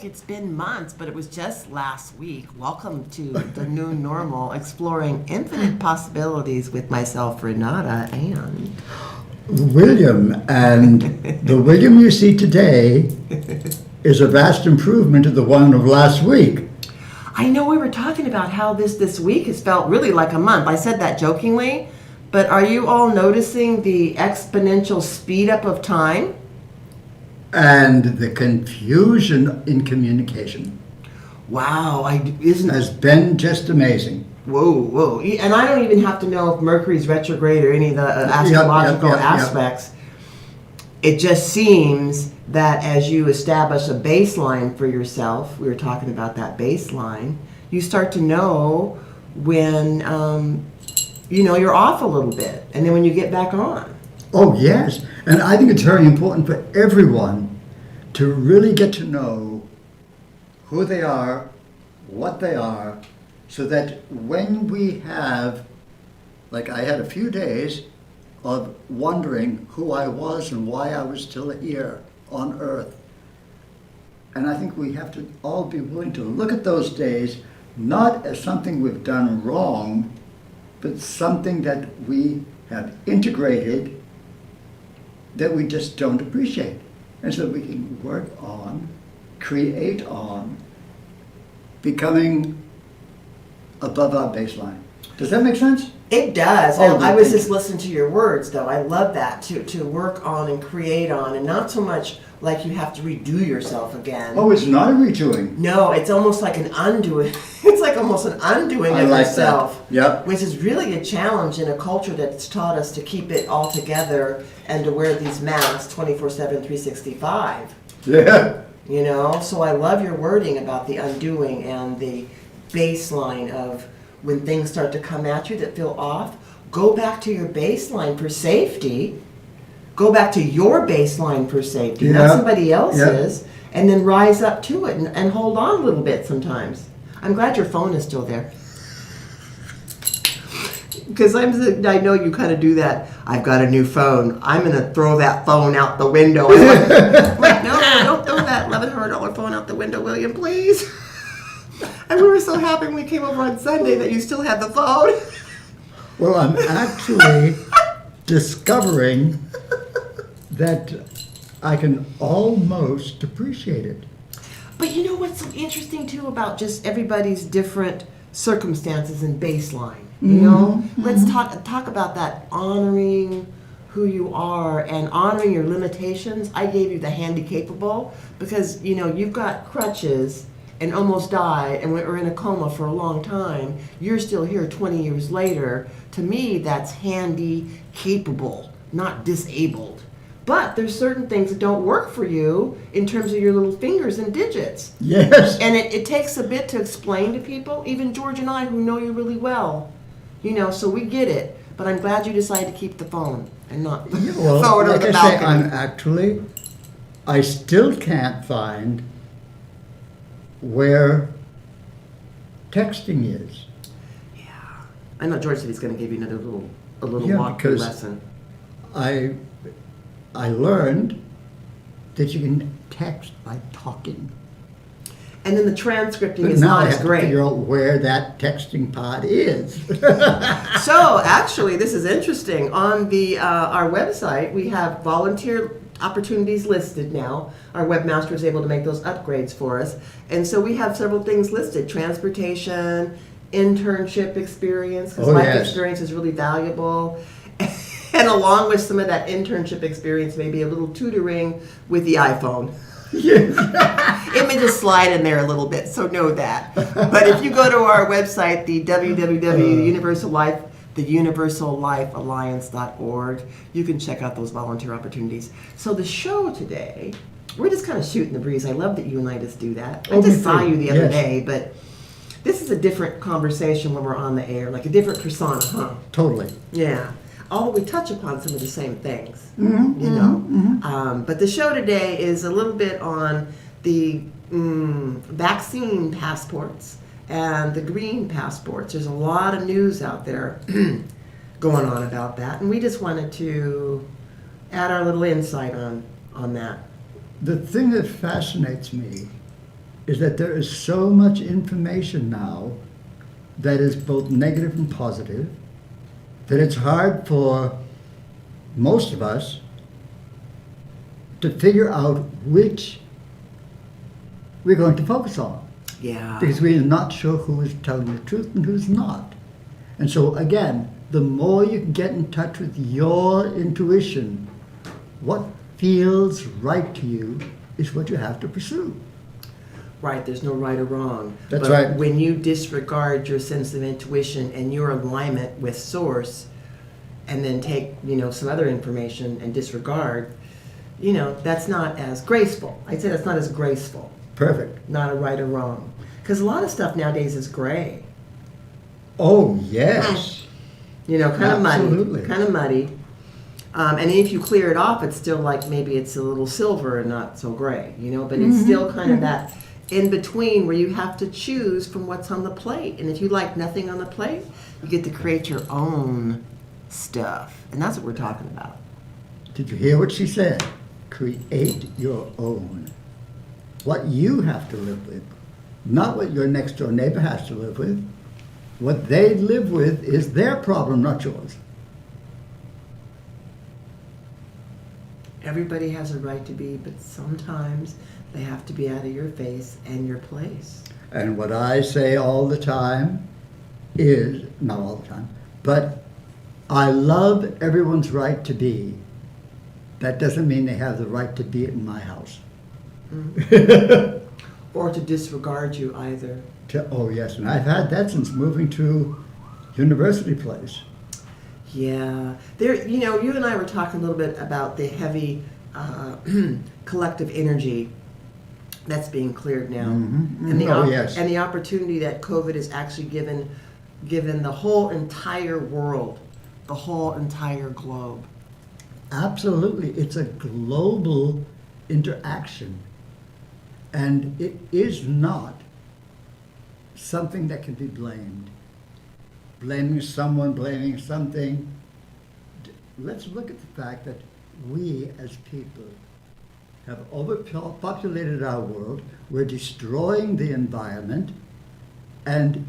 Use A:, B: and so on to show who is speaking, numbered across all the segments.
A: like it's been months, but it was just last week. Welcome to the new normal, exploring infinite possibilities with myself, Renata, and
B: William. And the William you see today is a vast improvement to the one of last week.
A: I know we were talking about how this week has felt really like a month. I said that jokingly, but are you all noticing the exponential speed up of time?
B: And the confusion in communication
A: Wow, isn't
B: has been just amazing.
A: Whoa. And I don't even have to know if Mercury's retrograde or any of the astrological
B: Yep.
A: aspects. It just seems that as you establish a baseline for yourself, we were talking about that baseline, you start to know when, you're off a little bit. And then when you get back on.
B: Oh, yes. And I think it's very important for everyone to really get to know who they are, what they are, so that when we have, like I had a few days of wondering who I was and why I was still here on Earth. And I think we have to all be willing to look at those days not as something we've done wrong, but something that we have integrated that we just don't appreciate. And so we can work on, create on, becoming above our baseline. Does that make sense?
A: It does.
B: Oh,
A: I was
B: thank
A: just
B: you.
A: listening to your words, though. I love that, to work on and create on, and not so much like you have to redo yourself again.
B: Oh, it's not a redoing.
A: No, it's almost like an undoing. It's like almost an undoing
B: I
A: of
B: like
A: yourself.
B: that. Yep.
A: Which is really a challenge in a culture that's taught us to keep it all together and to wear these masks 24/7, 365.
B: Yeah.
A: So I love your wording about the undoing and the baseline of when things start to come at you that feel off. Go back to your baseline for safety. Go back to your baseline for safety, not
B: Yeah.
A: somebody else's, and then rise up to it and hold on a little bit sometimes. I'm glad your phone is still there. Because I know you kind of do that. I've got a new phone. I'm going to throw that phone out the window. I'm like, no, don't throw that $1,100 phone out the window, William, please. And we were so happy when we came over on Sunday that you still had the phone.
B: Well, I'm actually discovering that I can almost appreciate it.
A: But you know what's so interesting too about just everybody's different circumstances and baseline. Let's talk about that, honoring who you are and honoring your limitations. I gave you the handy capable because you've got crutches and almost died and were in a coma for a long time. You're still here 20 years later. To me, that's handy capable, not disabled. But there's certain things that don't work for you in terms of your little fingers and digits.
B: Yes.
A: And it takes a bit to explain to people, even George and I who know you really well. So we get it. But I'm glad you decided to keep the phone and not throw it over
B: like
A: the
B: I
A: balcony.
B: say, I still can't find where texting is.
A: Yeah. I know George said he's going to give you a little
B: Yeah,
A: walkthrough
B: because
A: lesson.
B: I learned that you can text by talking.
A: And then the transcripting
B: But
A: is
B: now
A: not
B: I
A: as
B: have to
A: great.
B: figure out where that texting pod is.
A: So actually, this is interesting. On the our website, we have volunteer opportunities listed now. Our webmaster is able to make those upgrades for us. And so we have several things listed: transportation, internship experience, because
B: Oh,
A: life
B: yes.
A: experience is really valuable. And along with some of that internship experience, maybe a little tutoring with the iPhone. It may just slide in there a little bit, so know that. But if you go to our website, the theuniversallifealliance.org, you can check out those volunteer opportunities. So the show today, we're just kind of shooting the breeze. I love that you and I just do that. I
B: Oh,
A: just
B: me
A: saw
B: too.
A: you the other
B: Yes.
A: day, but this is a different conversation when we're on the air, like a different persona, huh?
B: Totally.
A: Yeah. Although we touch upon some of the same things, But the show today is a little bit on the vaccine passports and the green passports. There's a lot of news out there going on about that, and we just wanted to add our little insight on that.
B: The thing that fascinates me is that there is so much information now that is both negative and positive that it's hard for most of us to figure out which we're going to focus on.
A: Yeah.
B: Because we're not sure who is telling the truth and who's not. And so, again, the more you can get in touch with your intuition, what feels right to you is what you have to pursue.
A: Right, there's no right or wrong.
B: That's
A: But
B: right.
A: when you disregard your sense of intuition and your alignment with source, and then take, some other information and disregard, that's not as graceful. I'd say that's not as graceful.
B: Perfect.
A: Not a right or wrong. Because a lot of stuff nowadays is gray.
B: Oh, yes.
A: Kind of muddy.
B: Absolutely.
A: Kind of muddy. And if you clear it off, it's still like maybe it's a little silver and not so gray, but it's still kind of that in between where you have to choose from what's on the plate. And if you like nothing on the plate, you get to create your own stuff. And that's what we're talking about.
B: Did you hear what she said? Create your own. What you have to live with, not what your next door neighbor has to live with. What they live with is their problem, not yours.
A: Everybody has a right to be, but sometimes they have to be out of your face and your place.
B: And what I say all the time is, not all the time, but I love everyone's right to be. That doesn't mean they have the right to be in my house.
A: Or to disregard you either.
B: Oh, yes, and I've had that since moving to University Place.
A: Yeah. There, you and I were talking a little bit about the heavy collective energy that's being cleared now.
B: Mhm.
A: And the
B: Oh, yes.
A: and the opportunity that COVID has actually given the whole entire world, the whole entire globe.
B: Absolutely. It's a global interaction. And it is not something that can be blamed. Blaming someone, blaming something. Let's look at the fact that we as people have overpopulated our world. We're destroying the environment. And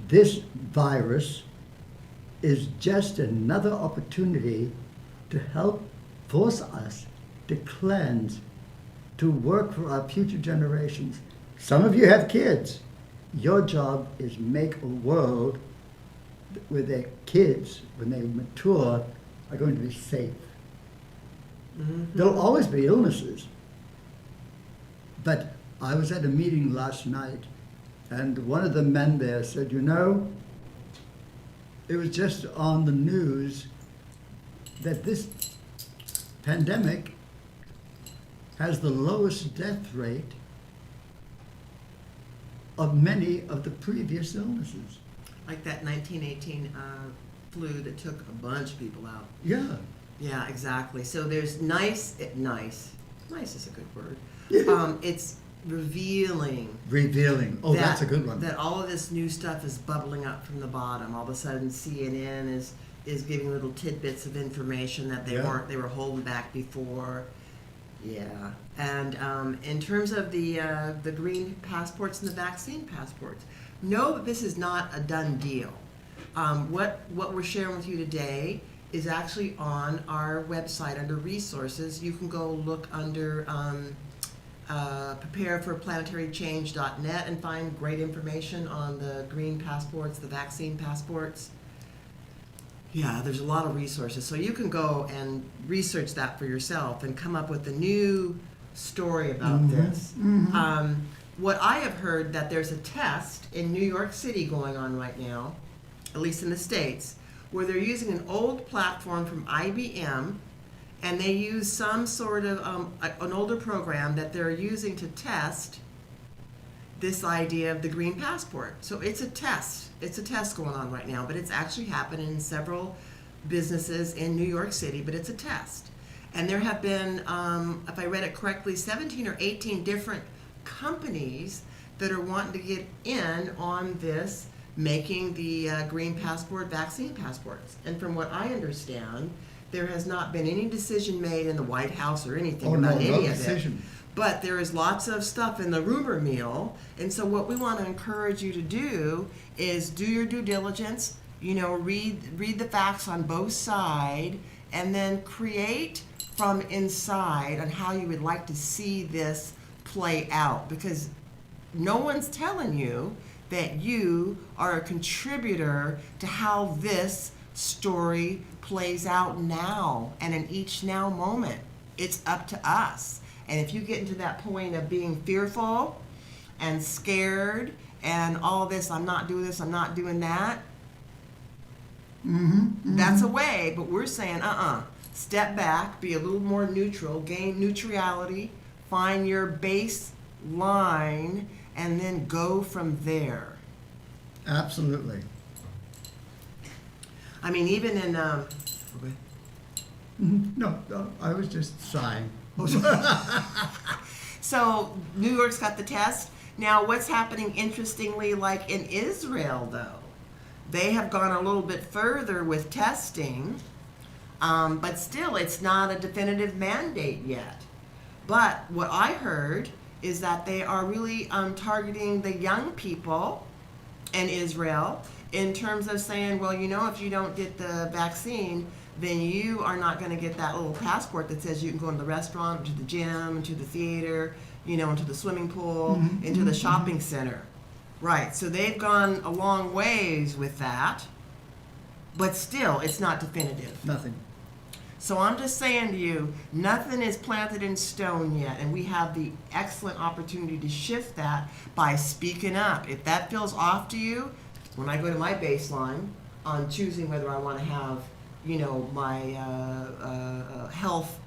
B: this virus is just another opportunity to help force us to cleanse, to work for our future generations. Some of you have kids. Your job is make a world where their kids, when they mature, are going to be safe. There'll always be illnesses. But I was at a meeting last night, and one of the men there said, it was just on the news that this pandemic has the lowest death rate of many of the previous illnesses.
A: Like that 1918 flu that took a bunch of people out.
B: Yeah.
A: Yeah, exactly. So there's nice is a good word. It's revealing.
B: Oh, that's a good one.
A: That all of this new stuff is bubbling up from the bottom. All of a sudden, CNN is giving little tidbits of information that they were holding back before. Yeah, and in terms of the green passports and the vaccine passports, know that this is not a done deal. What we're sharing with you today is actually on our website under resources. You can go look under prepareforplanetarychange.net and find great information on the green passports, the vaccine passports. Yeah, there's a lot of resources. So you can go and research that for yourself and come up with a new story about this. What I have heard that there's a test in New York City going on right now, at least in the States, where they're using an old platform from IBM, and they use some sort of an older program that they're using to test this idea of the green passport. So it's a test. It's a test going on right now, but it's actually happening in several businesses in New York City, but it's a test. And there have been, if I read it correctly, 17 or 18 different companies that are wanting to get in on this, making the green passport vaccine passports. And from what I understand, there has not been any decision made in the White House or anything about any of
B: decision.
A: it. But there is lots of stuff in the rumor mill, and so what we want to encourage you to do is do your due diligence. Read the facts on both sides, and then create from inside on how you would like to see this play out. Because no one's telling you that you are a contributor to how this story plays out now and in each now moment. It's up to us. And if you get into that point of being fearful and scared and all this, I'm not doing this, I'm not doing that, that's a way. But we're saying, step back, be a little more neutral, gain neutrality, find your baseline, and then go from there.
B: Absolutely.
A: I mean, even in,
B: No, I was just sighing.
A: So New York's got the test. Now, what's happening interestingly, like in Israel, though, they have gone a little bit further with testing, but still, it's not a definitive mandate yet. But what I heard is that they are really targeting the young people in Israel in terms of saying, well, if you don't get the vaccine, then you are not going to get that little passport that says you can go into the restaurant, to the gym, to the theater, into the swimming pool, into the shopping center. Right, so they've gone a long ways with that, but still, it's not definitive.
B: Nothing.
A: So I'm just saying to you, nothing is planted in stone yet, and we have the excellent opportunity to shift that by speaking up. If that feels off to you, when I go to my baseline on choosing whether I want to have my health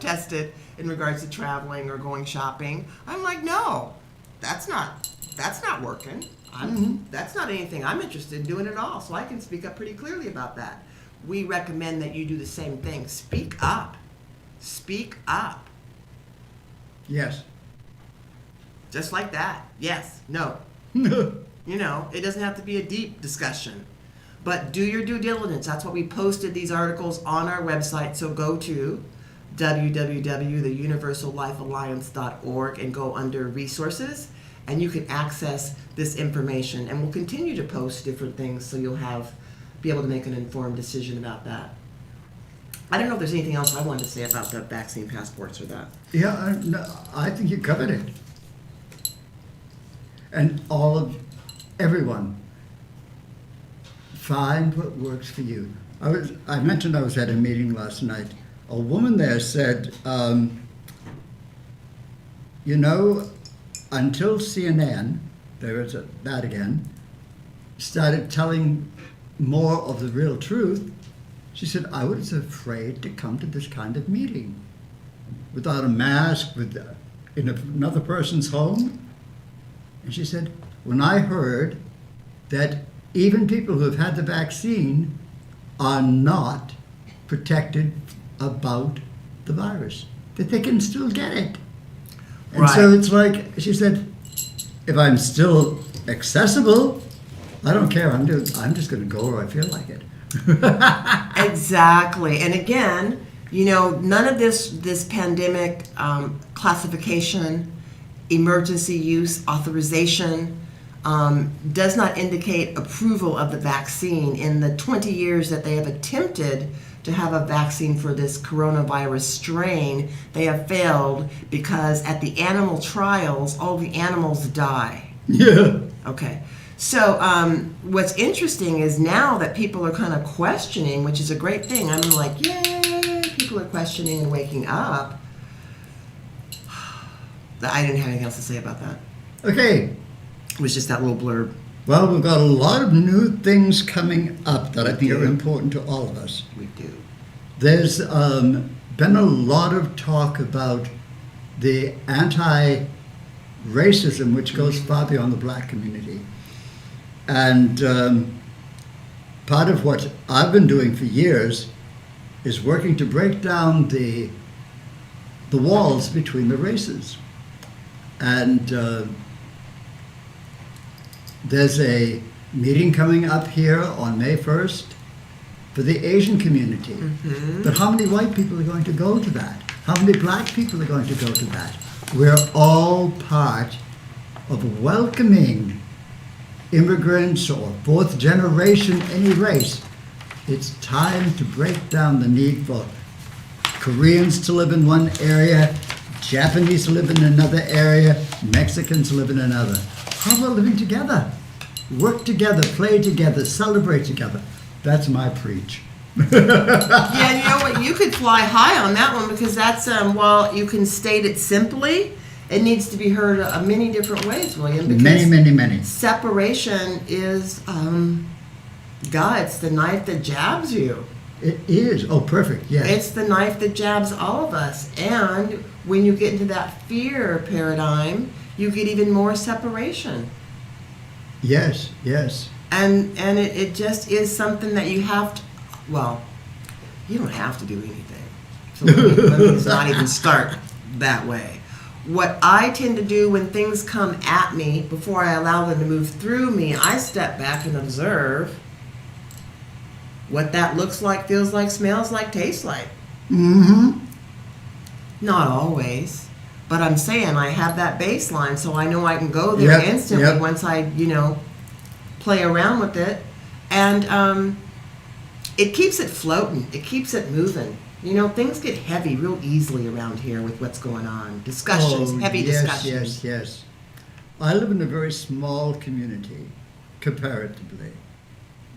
A: tested in regards to traveling or going shopping, I'm like, no, that's not working. That's not anything I'm interested in doing at all. So I can speak up pretty clearly about that. We recommend that you do the same thing. Speak up. Speak up.
B: Yes.
A: Just like that. Yes. No. It doesn't have to be a deep discussion. But do your due diligence. That's why we posted these articles on our website. So go to www.theuniversallifealliance.org and go under resources, and you can access this information. And we'll continue to post different things so you'll be able to make an informed decision about that. I don't know if there's anything else I wanted to say about the vaccine passports or that.
B: Yeah, no, I think you covered it. And everyone, find what works for you. I mentioned I was at a meeting last night. A woman there said, until CNN, there is that again, started telling more of the real truth, she said, I was afraid to come to this kind of meeting without a mask, in another person's home. And she said, when I heard that even people who have had the vaccine are not protected about the virus, that they can still get it. And so it's like, she said, if I'm still accessible, I don't care. I'm just going to go where I feel like it.
A: Exactly. And again, none of this pandemic classification, emergency use authorization does not indicate approval of the vaccine. In the 20 years that they have attempted to have a vaccine for this coronavirus strain, they have failed because at the animal trials, all the animals die.
B: Yeah.
A: Okay. So what's interesting is now that people are kind of questioning, which is a great thing. I'm like, yay, people are questioning and waking up. I didn't have anything else to say about that.
B: Okay.
A: It was just that little blurb.
B: Well, we've got a lot of new things coming up that I think are important to all of us.
A: We do.
B: There's been a lot of talk about the anti-racism which goes far beyond the black community. And part of what I've been doing for years is working to break down the walls between the races. And there's a meeting coming up here on May 1st for the Asian community. But how many white people are going to go to that? How many black people are going to go to that? we're all part of welcoming immigrants or fourth generation, any race. It's time to break down the need for Koreans to live in one area, Japanese to live in another area, Mexicans to live in another. How about living together? Work together, play together, celebrate together. That's my preach.
A: Yeah, you know what? You could fly high on that one because that's while you can state it simply, it needs to be heard many different ways, William. Because
B: Many.
A: separation is, it's the knife that jabs you.
B: It is. Oh, perfect. Yes.
A: It's the knife that jabs all of us. And when you get into that fear paradigm, you get even more separation.
B: Yes.
A: And it just is something that you have to, well, you don't have to do anything. So let me just not even start that way. What I tend to do when things come at me, before I allow them to move through me, I step back and observe what that looks like, feels like, smells like, tastes like.
B: Mm-hmm.
A: Not always. But I'm saying I have that baseline, so I know I can go there instantly once I, play around with it. And it keeps it floating. It keeps it moving. Things get heavy real easily around here with what's going on. Discussions, heavy discussions.
B: Yes. I live in a very small community, comparatively.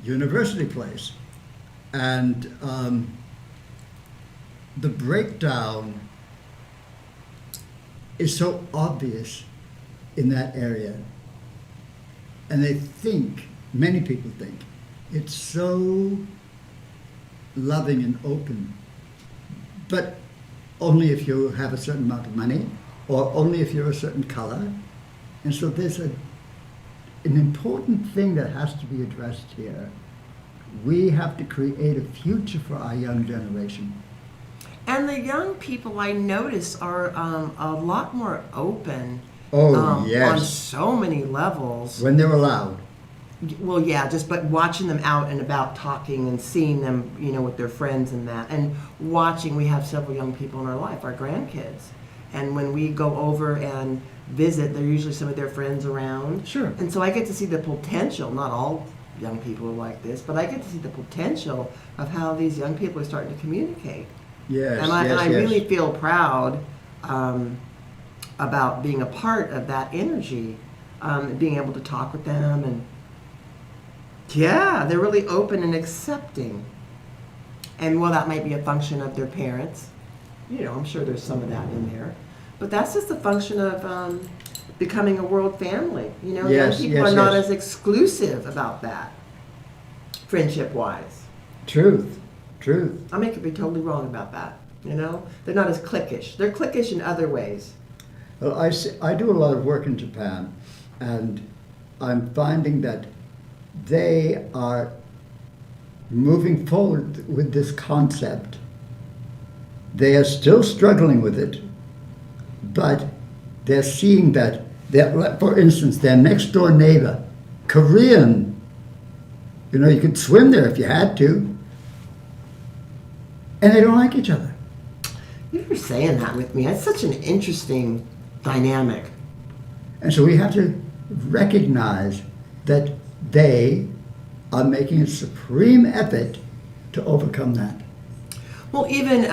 B: University place. And the breakdown is so obvious in that area. And many people think, it's so loving and open. But only if you have a certain amount of money, or only if you're a certain color. And so there's an important thing that has to be addressed here. We have to create a future for our young generation.
A: And the young people, I notice, are a lot more open
B: Yes.
A: on so many levels.
B: When they're allowed.
A: Well, yeah, but watching them out and about talking and seeing them, with their friends and that. And watching, we have several young people in our life, our grandkids. And when we go over and visit, there are usually some of their friends around.
B: Sure.
A: And so I get to see the potential, not all young people are like this, but I get to see the potential of how these young people are starting to communicate.
B: Yes,
A: and I really feel proud about being a part of that energy, being able to talk with them. And they're really open and accepting. And while that might be a function of their parents, I'm sure there's some of that in there. But that's just a function of becoming a world family. Young people are not as exclusive about that, friendship-wise.
B: Truth.
A: I may could be totally wrong about that. They're not as cliquish. They're cliquish in other ways.
B: Well, I do a lot of work in Japan, and I'm finding that they are moving forward with this concept. They are still struggling with it, but they're seeing that, for instance, their next door neighbor, Korean, you could swim there if you had to, and they don't like each other.
A: You were saying that with me. That's such an interesting dynamic.
B: And so we have to recognize that they are making a supreme effort to overcome that.
A: Well, even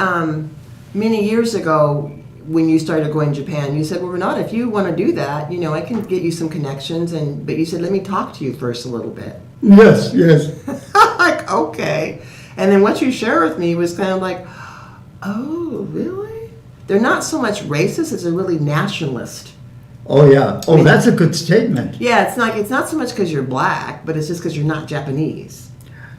A: many years ago, when you started going to Japan, you said, well, Renata, if you want to do that, I can get you some connections. But you said, let me talk to you first a little bit.
B: Yes.
A: Like, okay. And then what you shared with me was kind of like, oh, really? They're not so much racist as they're really nationalist.
B: Oh, yeah. Oh, that's a good statement.
A: Yeah, it's not so much because you're black, but it's just because you're not Japanese.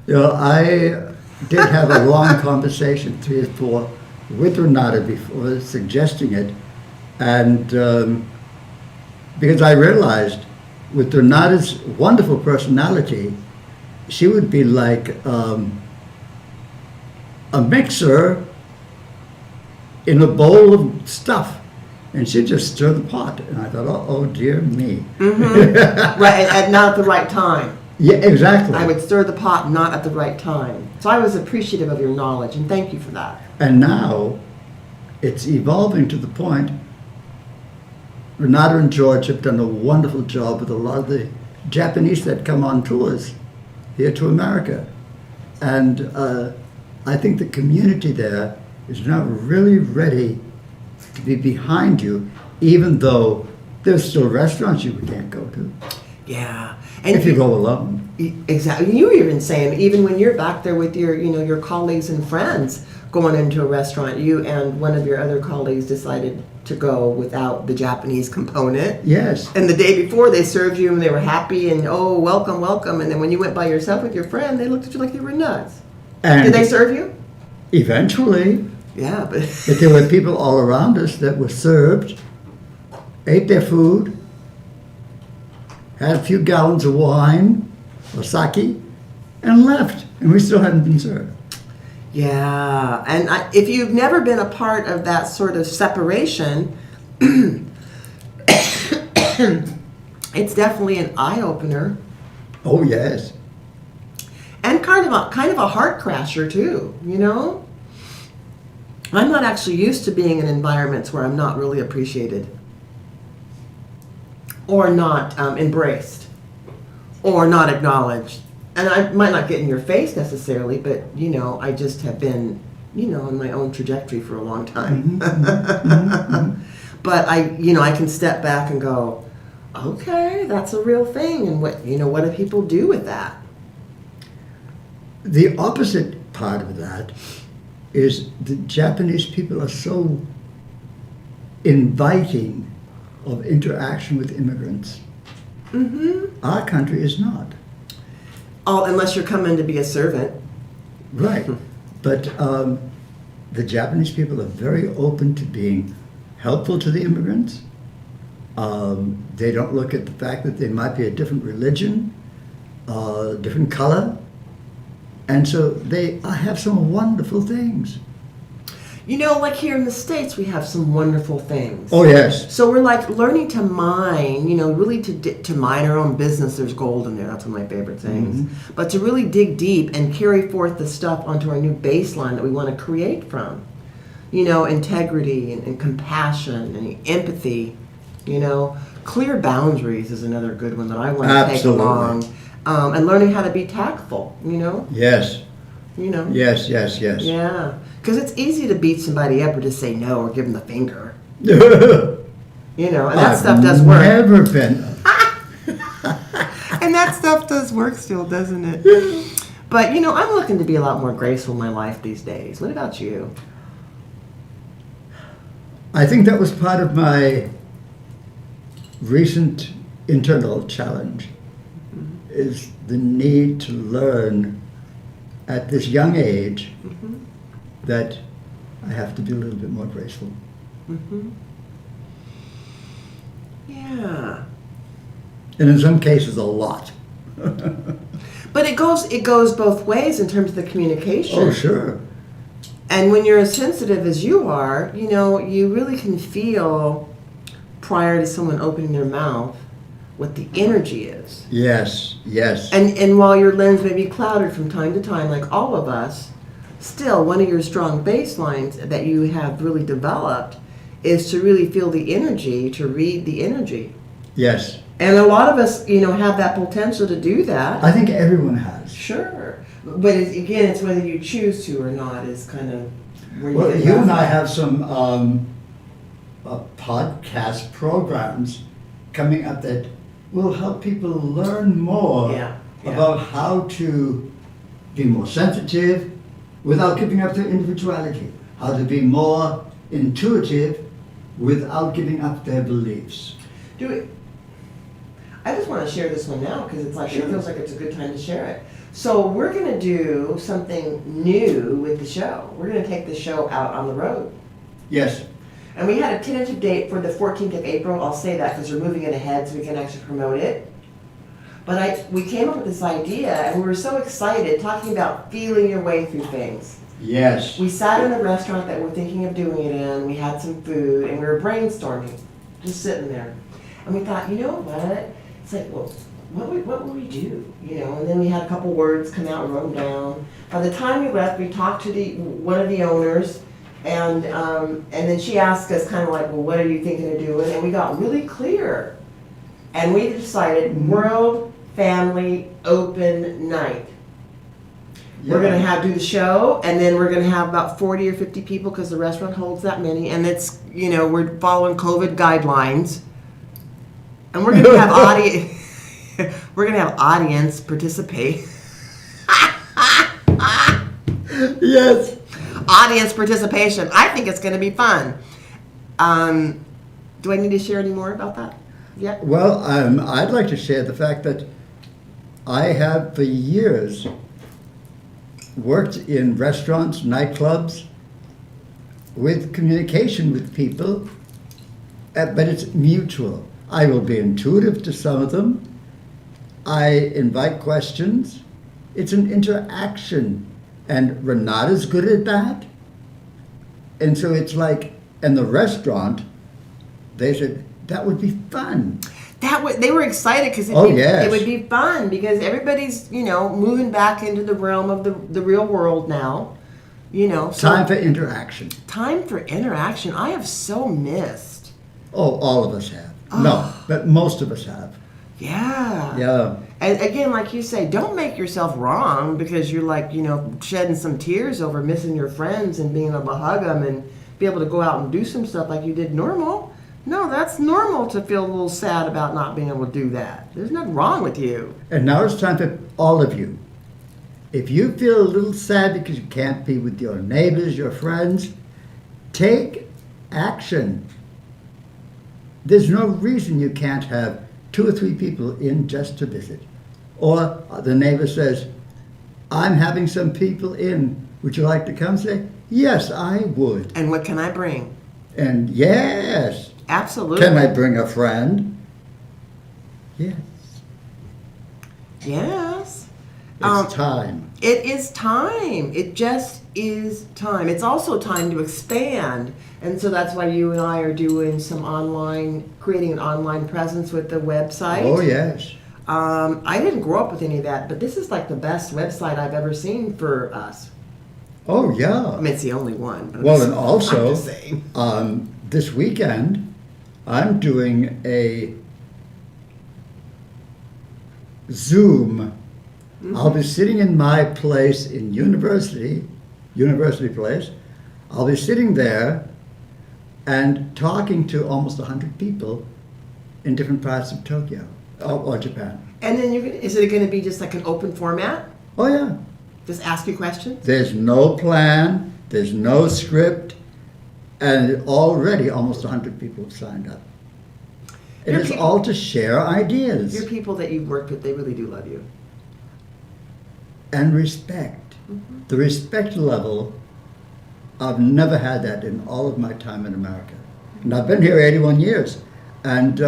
B: I did have a long conversation, 3 or 4, with Renata before suggesting it. And because I realized with Renata's wonderful personality, she would be like a mixer in a bowl of stuff. And she'd just stir the pot. And I thought, oh dear me.
A: Mm-hmm. Right, at not at the right time.
B: Yeah, exactly.
A: I would stir the pot not at the right time. So I was appreciative of your knowledge, and thank you for that.
B: And now it's evolving to the point Renata and George have done a wonderful job with a lot of the Japanese that come on tours here to America. And I think the community there is now really ready to be behind you, even though there's still restaurants you can't go to
A: Yeah. And
B: if you go alone.
A: Exactly. You were even saying, even when you're back there with your, your colleagues and friends going into a restaurant, you and one of your other colleagues decided to go without the Japanese component.
B: Yes.
A: And the day before they served you and they were happy and, oh, welcome, welcome. And then when you went by yourself with your friend, they looked at you like you were nuts.
B: And
A: Did they serve you?
B: eventually,
A: Yeah, but
B: but there were people all around us that were served, ate their food, had a few gallons of wine or sake, and left. And we still hadn't been served.
A: yeah. And if you've never been a part of that sort of separation, it's definitely an eye-opener.
B: Oh, yes.
A: And kind of a heart crasher too, I'm not actually used to being in environments where I'm not really appreciated, or not embraced, or not acknowledged. And I might not get in your face necessarily, but I just have been, on my own trajectory for a long time. But I can step back and go, okay, that's a real thing, and what do people do with that?
B: The opposite part of that is the Japanese people are so inviting of interaction with immigrants.
A: Mm-hmm.
B: Our country is not.
A: Unless you're coming to be a servant.
B: Right. But the Japanese people are very open to being helpful to the immigrants. They don't look at the fact that they might be a different religion, different color. And so they have some wonderful things.
A: Like here in the States, we have some wonderful things.
B: Oh, yes.
A: So we're like learning to mine, really to mine our own business. There's gold in there. That's one of my favorite things.
B: Mm-hmm.
A: But to really dig deep and carry forth the stuff onto our new baseline that we want to create from. Integrity and compassion and empathy. Clear boundaries is another good one that I want to take along. And learning how to be tactful,
B: Yes.
A: Yes.
B: Yes.
A: Yeah. Because it's easy to beat somebody up or just say no or give them the finger. And that stuff does work.
B: I've never been.
A: And that stuff does work still, doesn't it? But, I'm looking to be a lot more graceful in my life these days. What about you?
B: I think that was part of my recent internal challenge, is the need to learn at this young age that I have to be a little bit more graceful.
A: Yeah.
B: And in some cases, a lot.
A: But it goes both ways in terms of the communication.
B: Oh, sure.
A: And when you're as sensitive as you are, you really can feel prior to someone opening their mouth what the energy is.
B: Yes.
A: And while your lens may be clouded from time to time, like all of us, still one of your strong baselines that you have really developed is to really feel the energy, to read the energy.
B: Yes.
A: And a lot of us, have that potential to do that.
B: I think everyone has.
A: Sure. But again, it's whether you choose to or not is kind of where you
B: Well,
A: think
B: you
A: about
B: and I
A: it.
B: have some podcast programs coming up that will help people learn more
A: Yeah.
B: about how to be more sensitive without giving up their individuality, how to be more intuitive without giving up their beliefs.
A: Do it. I just want to share this one now because it's like it feels like it's a good time to share it. So we're going to do something new with the show. We're going to take the show out on the road.
B: Yes.
A: And we had a tentative date for the 14th of April. I'll say that because we're moving it ahead so we can actually promote it. But we came up with this idea and we were so excited talking about feeling your way through things.
B: Yes.
A: We sat in a restaurant that we're thinking of doing it in. We had some food and we were brainstorming, just sitting there. And we thought, you know what? It's like, well, what would we do? And then we had a couple words come out and wrote them down. By the time we left, we talked to one of the owners, And then she asked us kind of like, well, what are you thinking of doing? And we got really clear. And we decided World Family Open Night. We're going to do the show, and then we're going to have about 40 or 50 people because the restaurant holds that many. And it's, we're following COVID guidelines. And we're going to have we're going to have audience participate.
B: Yes.
A: Audience participation. I think it's going to be fun. Do I need to share any more about that? Yeah.
B: Well, I'd like to share the fact that I have for years worked in restaurants, nightclubs, with communication with people, but it's mutual. I will be intuitive to some of them. I invite questions. It's an interaction. And Renata's good at that. And so it's like, in the restaurant, they said, that would be fun.
A: They were excited because it would be fun because everybody's, moving back into the realm of the real world now.
B: Time for interaction.
A: Time for interaction. I have so missed.
B: Oh, all of us have. No, but most of us have.
A: Yeah.
B: Yeah.
A: And again, like you say, don't make yourself wrong because you're like, shedding some tears over missing your friends and being able to hug them and be able to go out and do some stuff like you did normal. No, that's normal to feel a little sad about not being able to do that. There's nothing wrong with you.
B: And now it's time for all of you. If you feel a little sad because you can't be with your neighbors, your friends, take action. There's no reason you can't have 2 or 3 people in just to visit. Or the neighbor says, I'm having some people in. Would you like to come? Say, yes, I would.
A: And what can I bring?
B: And yes.
A: Absolutely.
B: Can I bring a friend? Yes.
A: Yes.
B: It's time.
A: It is time. It just is time. It's also time to expand. And so that's why you and I are doing creating an online presence with the website.
B: Oh, yes.
A: I didn't grow up with any of that, but this is like the best website I've ever seen for us.
B: Oh, yeah.
A: I mean, it's the only one. But
B: Well, and also,
A: I'm just saying.
B: this weekend, I'm doing a Zoom. Mm-hmm. I'll be sitting in my place in University Place. I'll be sitting there and talking to almost 100 people in different parts of Tokyo or Japan.
A: And then is it going to be just like an open format?
B: Oh, yeah.
A: Just ask you questions?
B: There's no plan, there's no script, and already almost 100 people have signed up. And it's all to share ideas.
A: Your people that you've worked with, they really do love you.
B: And respect. Mm-hmm. The respect level, I've never had that in all of my time in America. And I've been here 81 years. And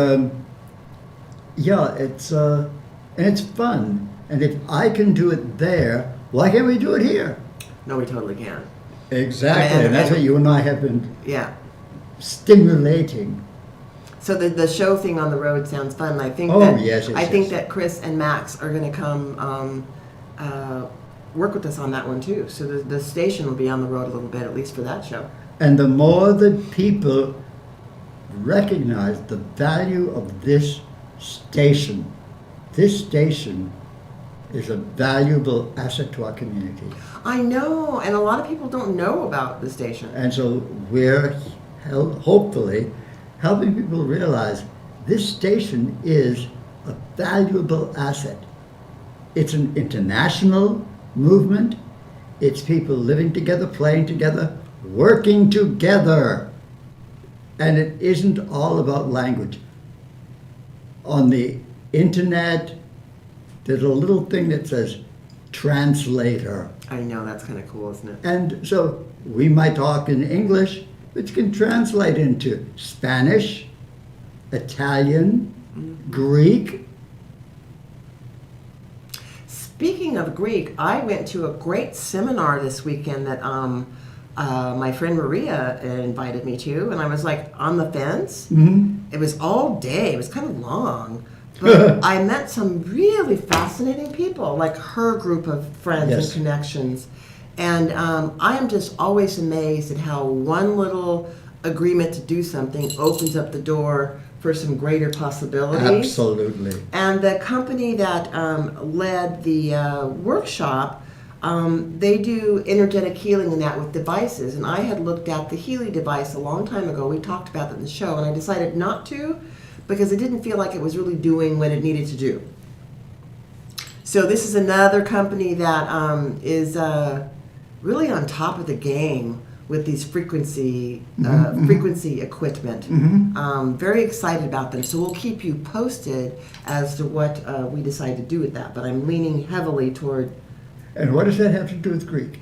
B: it's fun. And if I can do it there, why can't we do it here?
A: No, we totally can.
B: Exactly. And that's what you and I have been stimulating.
A: So the show thing on the road sounds fun. I think think that Chris and Max are going to come work with us on that one too. So the station will be on the road a little bit, at least for that show.
B: And the more that people recognize the value of this station is a valuable asset to our community.
A: I know, and a lot of people don't know about the station.
B: And so we're hopefully helping people realize this station is a valuable asset. It's an international movement. It's people living together, playing together, working together. And it isn't all about language. On the internet, there's a little thing that says translator.
A: I know, that's kind of cool, isn't it?
B: And so we might talk in English, which can translate into Spanish, Italian, Greek.
A: Speaking of Greek, I went to a great seminar this weekend that my friend Maria invited me to, and I was like on the fence.
B: Mm-hmm.
A: It was all day. It was kind of long. But I met some really fascinating people, like her group of friends and connections. And I am just always amazed at how one little agreement to do something opens up the door for some greater possibilities.
B: Absolutely.
A: And the company that led the workshop, they do energetic healing and that with devices. And I had looked at the Healy device a long time ago. We talked about it in the show, and I decided not to because it didn't feel like it was really doing what it needed to do. So this is another company that is really on top of the game with these frequency equipment. Very excited about them. So we'll keep you posted as to what we decide to do with that. But I'm leaning heavily toward...
B: And what does that have to do with Greek?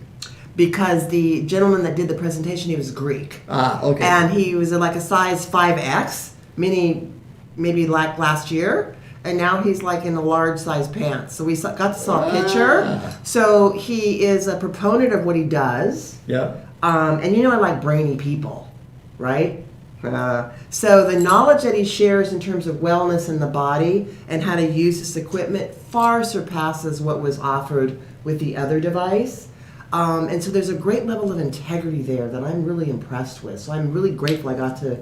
A: Because the gentleman that did the presentation, he was Greek.
B: Ah, okay.
A: And he was like a size 5X, maybe like last year. And now he's like in a large size pants. So we got to saw a picture. So he is a proponent of what he does.
B: Yeah.
A: And you know I like brainy people, right? So the knowledge that he shares in terms of wellness in the body and how to use this equipment far surpasses what was offered with the other device. And so there's a great level of integrity there that I'm really impressed with. So I'm really grateful I got to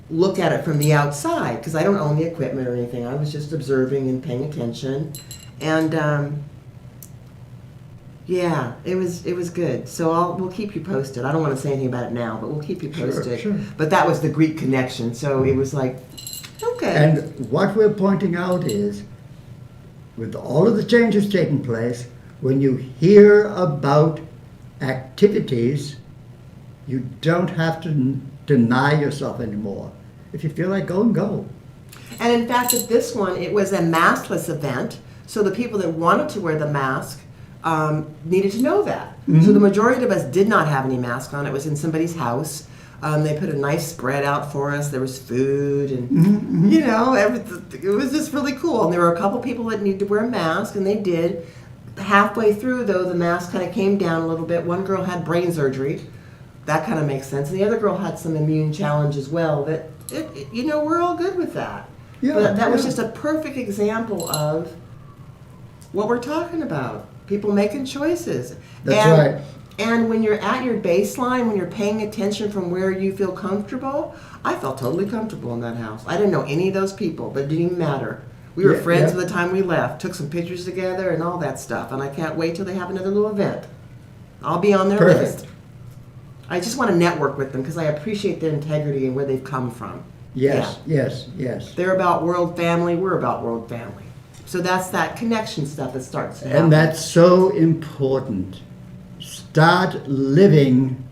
A: look at it from the outside because I don't own the equipment or anything. I was just observing and paying attention. And yeah, it was good. So we'll keep you posted. I don't want to say anything about it now, but we'll keep you posted.
B: Sure.
A: But that was the Greek connection, so it was like, okay.
B: And what we're pointing out is, with all of the changes taking place, when you hear about activities, you don't have to deny yourself anymore. If you feel like going, go.
A: And in fact, at this one, it was a maskless event, so the people that wanted to wear the mask needed to know that. So the majority of us did not have any mask on. It was in somebody's house. They put a nice spread out for us. There was food and, you know, everything. It was just really cool. And there were a couple people that needed to wear a mask, and they did. Halfway through, though, the mask kind of came down a little bit. One girl had brain surgery. That kind of makes sense. And the other girl had some immune challenge as well. That, you know, we're all good with that.
B: Yeah,
A: but that was
B: yeah.
A: just a perfect example of what we're talking about. People making choices.
B: That's right.
A: And when you're at your baseline, when you're paying attention from where you feel comfortable, I felt totally comfortable in that house. I didn't know any of those people, but it didn't even matter. We were friends by the time we left, took some pictures together and all that stuff. And I can't wait till they have another little event. I'll be on their list. I just want to network with them because I appreciate their integrity and where they've come from.
B: Yes,
A: Yeah.
B: yes.
A: They're about world family, we're about world family. So that's that connection stuff that starts to happen.
B: And that's so important. Start living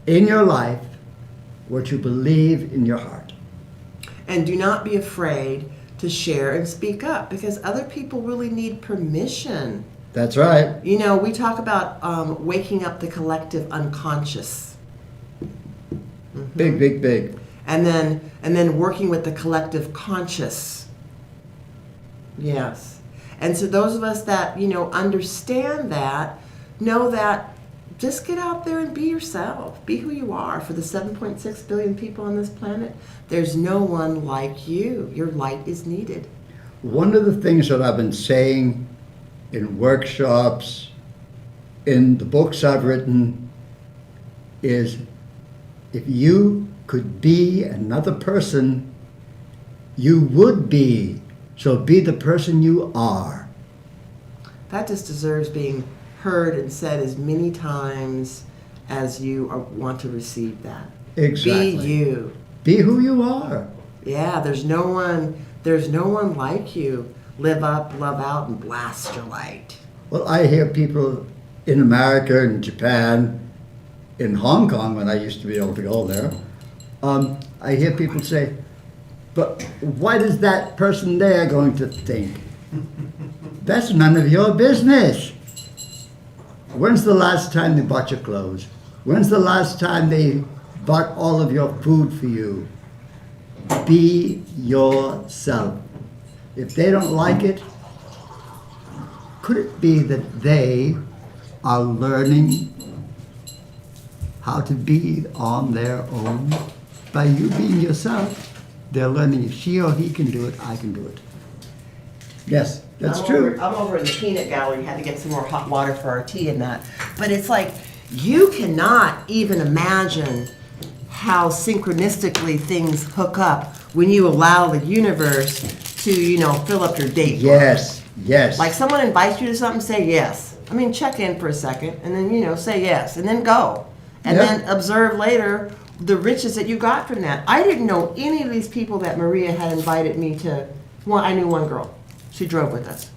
B: in your life what you believe in your heart.
A: And do not be afraid to share and speak up because other people really need permission.
B: That's right.
A: You know, we talk about waking up the collective unconscious.
B: Big.
A: And then working with the collective conscious. Yes. And so those of us that, you know, understand that, know that just get out there and be yourself. Be who you are. For the 7.6 billion people on this planet, there's no one like you. Your light is needed.
B: One of the things that I've been saying in workshops, in the books I've written, is if you could be another person, you would be. So be the person you are.
A: That just deserves being heard and said as many times as you want to receive that.
B: Exactly.
A: Be you.
B: Be who you are.
A: Yeah, there's no one like you. Live up, love out, and blast your light.
B: Well, I hear people in America, in Japan, in Hong Kong, when I used to be able to go there, I hear people say, but what is that person there going to think? That's none of your business. When's the last time they bought your clothes? When's the last time they bought all of your food for you? Be yourself. If they don't like it, could it be that they are learning how to be on their own? By you being yourself, they're learning if she or he can do it, I can do it. Yes. That's
A: I'm
B: true.
A: I'm over in the peanut gallery, had to get some more hot water for our tea and that. But it's like, you cannot even imagine how synchronistically things hook up when you allow the universe to, fill up your date book.
B: Yes, yes.
A: Like someone invites you to something, say yes. I mean, check in for a second and then, say yes and then go. And
B: Yep.
A: then observe later the riches that you got from that. I didn't know any of these people that Maria had invited me to. Well, I knew one girl. She drove with us,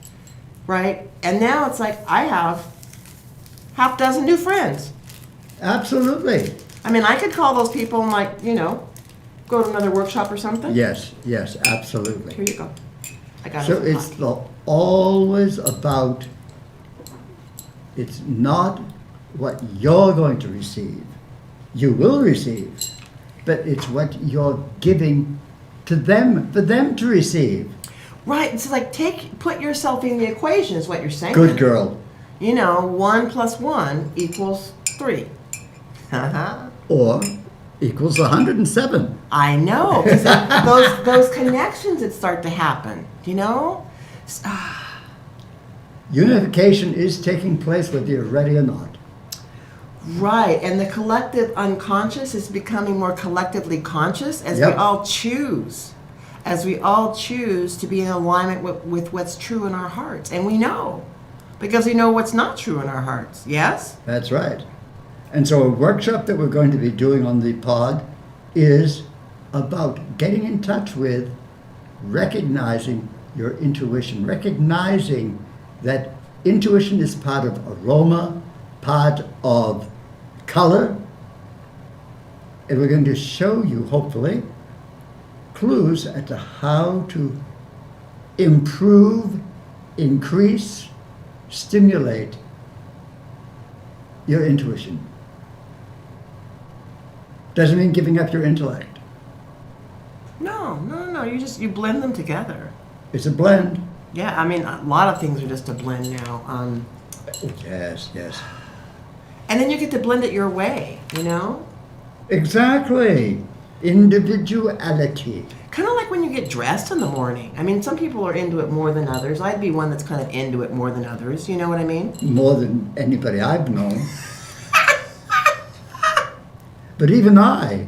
A: right? And now it's like I have half dozen new friends.
B: Absolutely.
A: I mean, I could call those people and go to another workshop or something.
B: Yes, yes, absolutely.
A: Here you go. I got
B: So
A: it.
B: it's always about, it's not what you're going to receive. You will receive, but it's what you're giving to them, for them to receive.
A: Right. It's like put yourself in the equation is what you're saying.
B: Good girl.
A: 1 + 1 = 3.
B: Or equals 107.
A: I know. 'Cause those connections that start to happen,
B: Unification is taking place whether you're ready or not.
A: Right. And the collective unconscious is becoming more collectively conscious as
B: Yep.
A: we all choose. As we all choose to be in alignment with what's true in our hearts. And we know. Because we know what's not true in our hearts. Yes?
B: That's right. And so a workshop that we're going to be doing on the pod is about getting in touch with recognizing your intuition, recognizing that intuition is part of aroma, part of color, and we're going to show you, hopefully, clues as to how to improve, increase, stimulate your intuition. Doesn't mean giving up your intellect.
A: No. You blend them together.
B: It's a blend.
A: Yeah, I mean, a lot of things are just a blend now.
B: Yes, yes.
A: And then you get to blend it your way,
B: Exactly. Individuality.
A: Kind of like when you get dressed in the morning. I mean, some people are into it more than others. I'd be one that's kind of into it more than others. You know what I mean?
B: More than anybody I've known. But even I,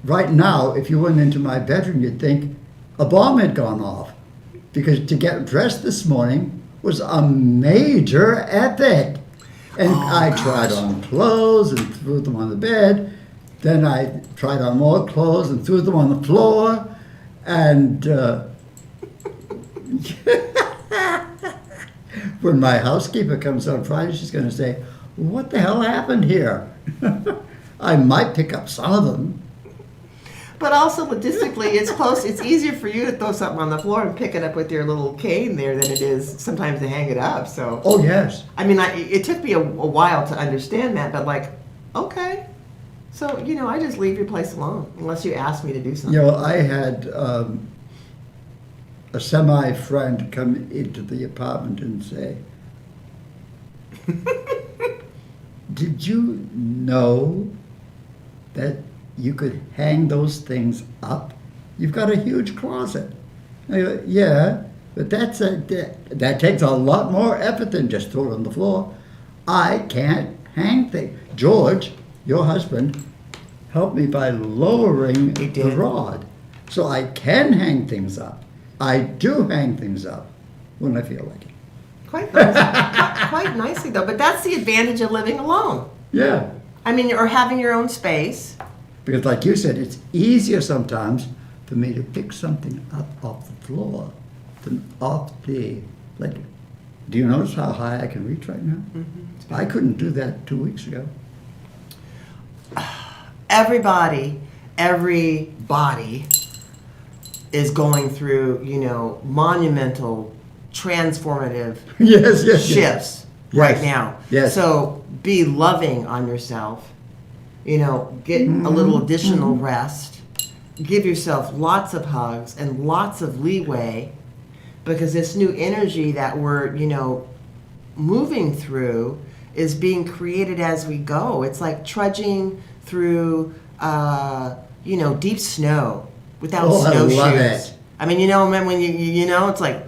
B: right now, if you went into my bedroom, you'd think a bomb had gone off. Because to get dressed this morning was a major epic. And I tried on clothes and threw them on the bed. Then I tried on more clothes and threw them on the floor. And when my housekeeper comes on Friday, she's going to say, "What the hell happened here?" I might pick up some of them.
A: But also logistically, it's close. It's easier for you to throw something on the floor and pick it up with your little cane there than it is sometimes to hang it up. So,
B: Oh, yes.
A: I mean, it took me a while to understand that, but okay. So, I just leave your place alone unless you ask me to do something.
B: I had a semi-friend come into the apartment and say, "Did you know that you could hang those things up? You've got a huge closet." I go, "Yeah, but that takes a lot more effort than just throw it on the floor. I can't hang things." George, your husband, helped me by lowering
A: He
B: the
A: did.
B: rod. So I can hang things up. I do hang things up when I feel like it.
A: Quite nicely, though. But that's the advantage of living alone.
B: Yeah.
A: I mean, or having your own space.
B: Because like you said, it's easier sometimes for me to pick something up off the floor than off the, do you notice how high I can reach right now? Mm-hmm. I couldn't do that 2 weeks ago.
A: Every body is going through, monumental, transformative
B: Yes.
A: shifts
B: Yes.
A: right now.
B: Yes.
A: So be loving on yourself. Get a little additional rest. Give yourself lots of hugs and lots of leeway, because this new energy that we're, moving through is being created as we go. It's like trudging through, deep snow without snowshoes.
B: I love it.
A: I mean, you know, man, when you know, it's like,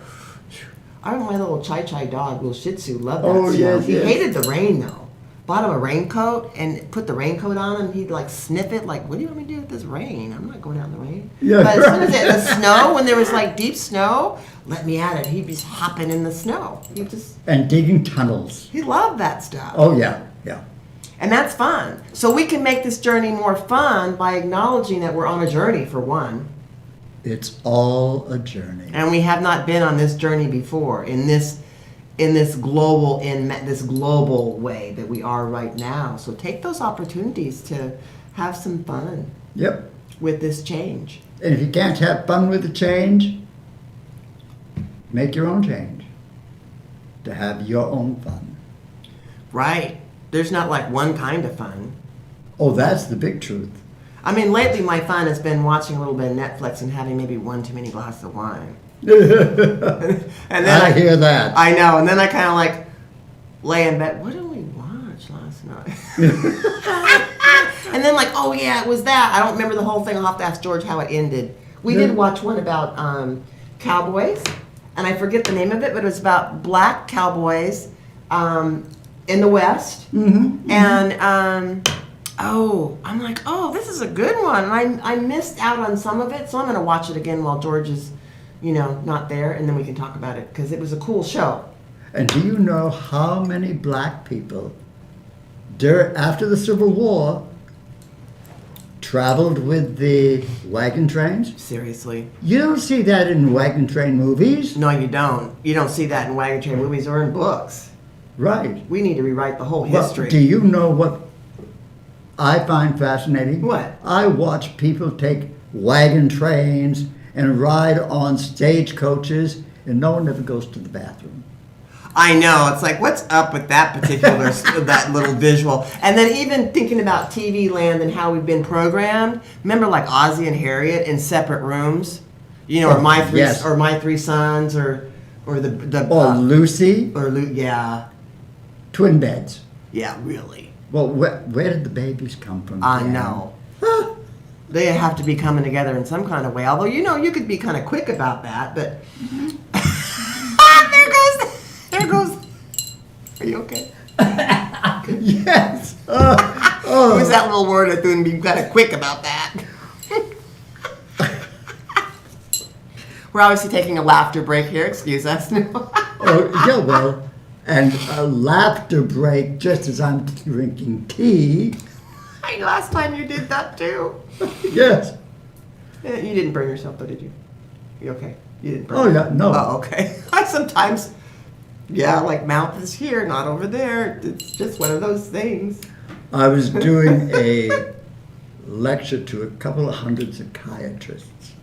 A: my little Chai Chai dog, little Shih Tzu, loved that
B: Oh,
A: snow.
B: yes,
A: He
B: yes.
A: hated the rain, though. Bought him a raincoat and put the raincoat on him. He'd like sniff it, like, what do you want me to do with this rain? I'm not going out in the rain.
B: Yeah,
A: But as soon as
B: right.
A: the snow, when there was like deep snow, let me at it. He'd be hopping in the snow.
B: And digging tunnels.
A: He loved that stuff.
B: Oh, yeah, yeah.
A: And that's fun. So we can make this journey more fun by acknowledging that we're on a journey, for one.
B: It's all a journey.
A: And we have not been on this journey before in this global way that we are right now. So take those opportunities to have some fun
B: Yep.
A: with this change.
B: And if you can't have fun with the change, make your own change to have your own fun.
A: Right. There's not like one kind of fun.
B: Oh, that's the big truth.
A: I mean, lately my fun has been watching a little bit of Netflix and having maybe one too many glasses of wine. And then
B: I hear that.
A: I know, and then I kind of like lay in bed. What did we watch last night? And then like, oh yeah, it was that. I don't remember the whole thing. I'll have to ask George how it ended. We did watch one about cowboys, and I forget the name of it, but it was about black cowboys in the West.
B: Mm-hmm.
A: And I'm like, oh, this is a good one. And I missed out on some of it, so I'm going to watch it again while George is, not there, and then we can talk about it because it was a cool show.
B: And do you know how many black people, after the Civil War, traveled with the wagon trains?
A: Seriously.
B: You don't see that in wagon train movies.
A: No, you don't. You don't see that in wagon train movies or in books.
B: Right.
A: We need to rewrite the whole
B: Well,
A: history.
B: do you know what I find fascinating?
A: What?
B: I watch people take wagon trains and ride on stagecoaches, and no one ever goes to the bathroom.
A: I know. It's like, what's up with that particular, that little visual? And then even thinking about TV land and how we've been programmed. Remember like Ozzie and Harriet in separate rooms? Or My Three Sons or the
B: Or Lucy,
A: yeah.
B: twin beds.
A: Yeah, really.
B: Well, where did the babies come from?
A: I
B: Dan?
A: know. They have to be coming together in some kind of way. Although, you could be kind of quick about that, but... There goes... Are you okay?
B: Yes.
A: What was that little word I threw and be kind of quick about that? We're obviously taking a laughter break here. Excuse us.
B: Oh, yeah, well, and a laughter break just as I'm drinking tea.
A: Last time you did that too.
B: Yes.
A: You didn't burn yourself, though, did you? You okay? You didn't burn
B: Oh, yeah, no.
A: Oh, okay. I sometimes, like mouth is here, not over there. It's just one of those things.
B: I was doing a lecture to a couple of hundred psychiatrists,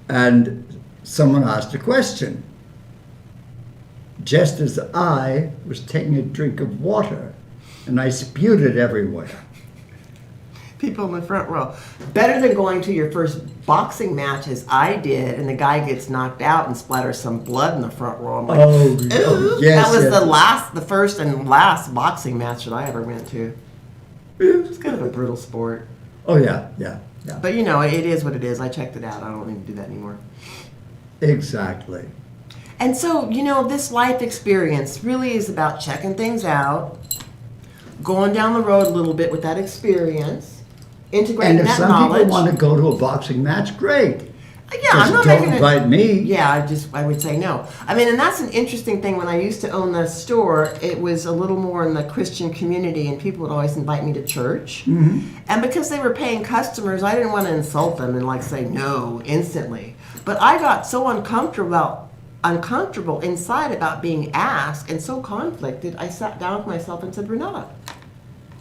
B: and someone asked a question. Just as I was taking a drink of water, and I spewed it everywhere.
A: People in the front row. Better than going to your first boxing match as I did, and the guy gets knocked out and splatters some blood in the front row. I'm like,
B: Oh, yes.
A: that was
B: yes.
A: the first and last boxing match that I ever went to. It's kind of a brutal sport.
B: Oh, yeah.
A: But it is what it is. I checked it out. I don't need to do that anymore.
B: Exactly.
A: And so, this life experience really is about checking things out, going down the road a little bit with that experience, integrating
B: And if
A: that
B: some
A: knowledge.
B: people want to go to a boxing match, great.
A: Yeah, I'm
B: Just
A: not
B: don't
A: making
B: invite me.
A: Yeah, I would say no. I mean, and that's an interesting thing. When I used to own the store, it was a little more in the Christian community, and people would always invite me to church.
B: Mm-hmm.
A: And because they were paying customers, I didn't want to insult them and say no instantly. But I got so uncomfortable inside about being asked and so conflicted, I sat down with myself and said, Renata,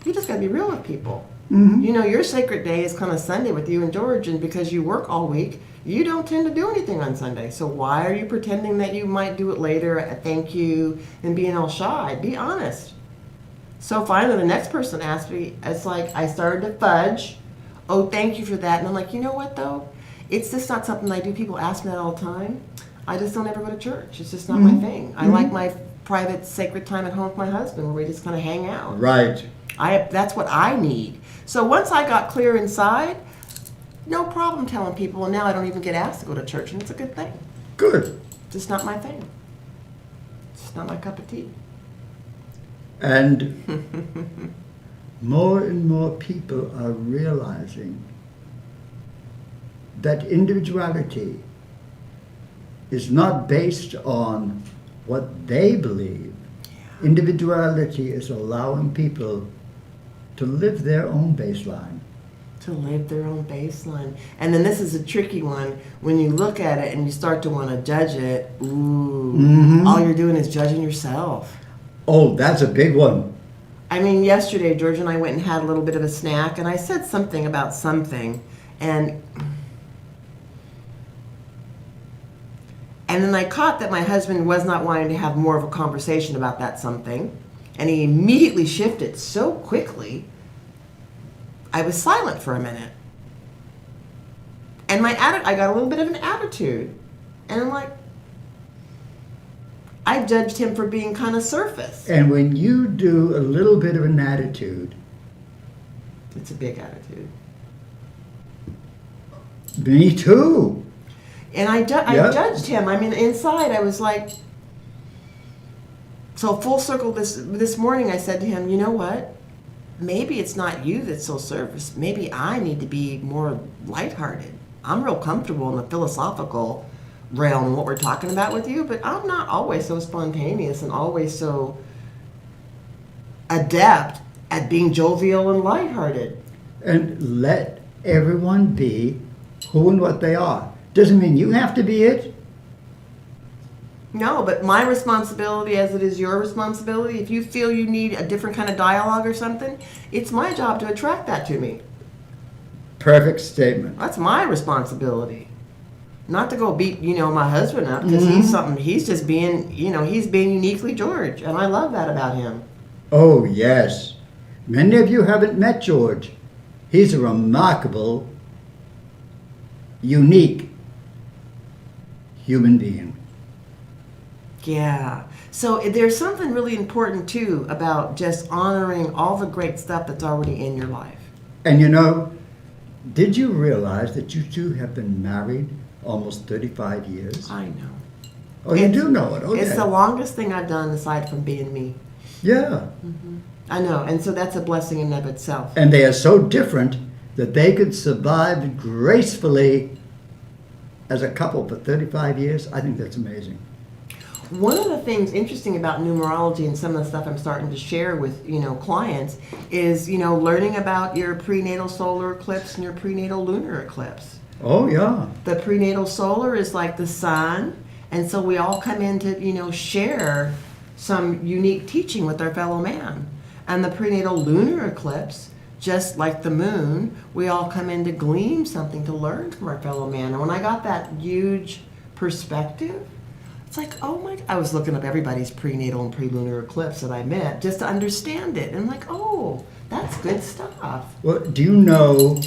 A: you just got to be real with people.
B: Mm-hmm.
A: Your sacred day is kind of Sunday with you and George, and because you work all week, you don't tend to do anything on Sunday. So why are you pretending that you might do it later, a thank you, and being all shy? Be honest. So finally, the next person asked me, it's like I started to fudge. Oh, thank you for that. And I'm like, you know what, though? It's just not something I do. People ask me that all the time. I just don't ever go to church. It's just not my thing. I like my private, sacred time at home with my husband where we just kind of hang out.
B: Right.
A: That's what I need. So once I got clear inside, no problem telling people, and now I don't even get asked to go to church, and it's a good thing.
B: Good.
A: It's just not my thing. It's just not my cup of tea.
B: And more and more people are realizing that individuality is not based on what they believe. Individuality is allowing people to live their own baseline.
A: To live their own baseline. And then this is a tricky one. When you look at it and you start to want to judge it, all you're doing is judging yourself.
B: Oh, that's a big one.
A: I mean, yesterday, George and I went and had a little bit of a snack, and I said something about something, and then I caught that my husband was not wanting to have more of a conversation about that something, and he immediately shifted so quickly. I was silent for a minute. And I got a little bit of an attitude. And I'm like, I judged him for being kind of surface.
B: And when you do a little bit of an attitude,
A: It's a big attitude.
B: me too.
A: And I
B: Yeah.
A: judged him. I mean, inside I was like, so full circle this morning I said to him, you know what? Maybe it's not you that's so surface. Maybe I need to be more lighthearted. I'm real comfortable in the philosophical realm and what we're talking about with you, but I'm not always so spontaneous and always so adept at being jovial and lighthearted.
B: And let everyone be who and what they are. Doesn't mean you have to be it.
A: No, but my responsibility, as it is your responsibility, if you feel you need a different kind of dialogue or something, it's my job to attract that to me.
B: Perfect statement.
A: That's my responsibility. Not to go beat, my husband up, because he's just being, he's being uniquely George, and I love that about him.
B: Oh, yes. Many of you haven't met George. He's a remarkable, unique human being.
A: Yeah. So there's something really important, too, about just honoring all the great stuff that's already in your life.
B: And did you realize that you two have been married almost 35 years?
A: I know.
B: Oh, you do know it. Okay.
A: It's the longest thing I've done aside from being me.
B: Yeah.
A: I know, and so that's a blessing in and of itself.
B: And they are so different that they could survive gracefully as a couple for 35 years. I think that's amazing.
A: One of the things interesting about numerology and some of the stuff I'm starting to share with, clients is, learning about your prenatal solar eclipse and your prenatal lunar eclipse.
B: Oh, yeah.
A: The prenatal solar is like the sun, and so we all come in to, share some unique teaching with our fellow man. And the prenatal lunar eclipse, just like the moon, we all come in to glean something to learn from our fellow man. And when I got that huge perspective, it's like, oh my, I was looking up everybody's prenatal and prelunar eclipse that I met just to understand it. And I'm like, oh, that's good stuff.
B: Well, do you know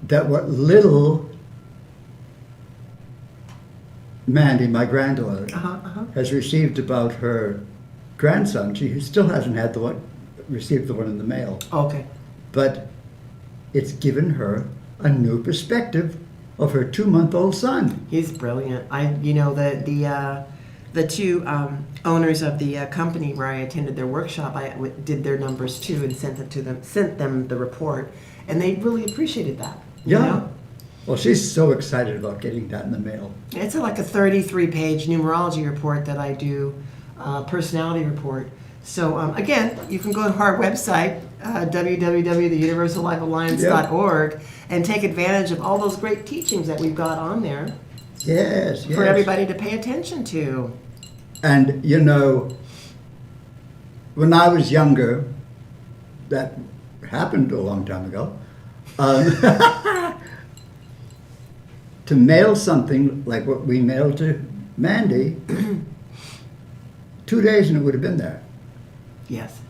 B: that what little Mandy, my granddaughter, has received about her grandson? She still hasn't received the one in the mail.
A: Okay.
B: But it's given her a new perspective of her 2-month-old son.
A: He's brilliant. The two owners of the company where I attended their workshop, I did their numbers too and sent them the report, and they really appreciated that.
B: Yeah. Well, she's so excited about getting that in the mail.
A: It's like a 33-page numerology report that I do, personality report. So again, you can go to our website, www.theuniversallifealliance.org, and take advantage of all those great teachings that we've got on there
B: Yes, yes.
A: for everybody to pay attention to.
B: And, when I was younger, that happened a long time ago, to mail something like what we mailed to Mandy, 2 days and it would have been there.
A: Yes.